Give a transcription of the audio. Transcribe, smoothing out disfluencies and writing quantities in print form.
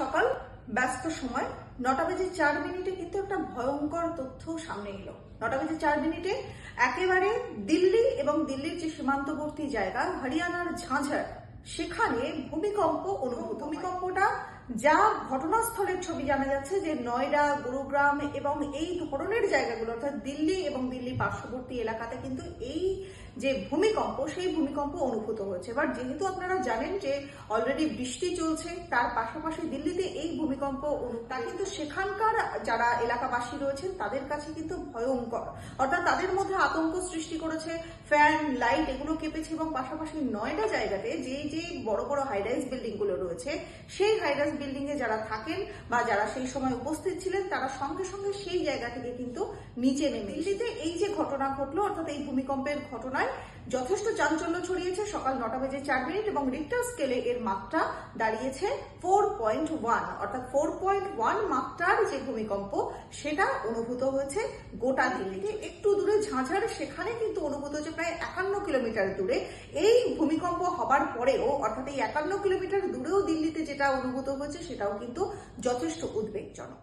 সকাল ব্যস্ত সময় 9:04 কিন্তু একটা ভয়ঙ্কর তথ্য সামনে এলো। 9:04 একেবারে দিল্লি এবং দিল্লির যে সীমান্তবর্তী জায়গা হরিয়ানার ঝাঁঝর, সেখানে ভূমিকম্প অনুভূত। ভূমিকম্পটা যা ঘটনাস্থলের ছবি জানা যাচ্ছে যে নয়ডা, গুরুগ্রাম এবং এই ধরনের জায়গাগুলো অর্থাৎ দিল্লি এবং দিল্লি পার্শ্ববর্তী এলাকাতে কিন্তু এই যে ভূমিকম্প, সেই ভূমিকম্প অনুভূত হয়েছে। এবার যেহেতু আপনারা জানেন যে অলরেডি বৃষ্টি চলছে, তার পাশাপাশি দিল্লিতে এই ভূমিকম্প তা কিন্তু সেখানকার যারা এলাকাবাসী রয়েছেন তাদের কাছে কিন্তু ভয়ঙ্কর, অর্থাৎ তাদের মধ্যে আতঙ্ক সৃষ্টি করেছে। ফ্যান, লাইট এগুলো কেঁপেছে এবং পাশাপাশি নয়ডা জায়গাতে যে বড় বড় হাইরাইজ বিল্ডিং গুলো রয়েছে, সেই হাইরাইজ বিল্ডিং এ যারা থাকেন বা যারা সেই সময় উপস্থিত ছিলেন তারা সঙ্গে সঙ্গে সেই জায়গা থেকে কিন্তু নিচে নেমে। দিল্লিতে এই যে ঘটনা ঘটলো অর্থাৎ এই ভূমিকম্পের ঘটনায় যথেষ্ট চাঞ্চল্য ছড়িয়েছে সকাল 9:04 এবং রিক্টার স্কেলে এর মাত্রা দাঁড়িয়েছে 4.1, অর্থাৎ 4.1 মাত্রার যে ভূমিকম্প সেটা অনুভূত হয়েছে গোটা দিল্লিতে। একটু দূরে ঝাঁঝর, সেখানে কিন্তু অনুভূত হচ্ছে প্রায় 51 কিলোমিটার দূরে। এই ভূমিকম্প হবার পরেও অর্থাৎ এই 51 কিলোমিটার দূরেও দিল্লিতে যেটা অনুভূত হয়েছে সেটাও কিন্তু যথেষ্ট উদ্বেগজনক।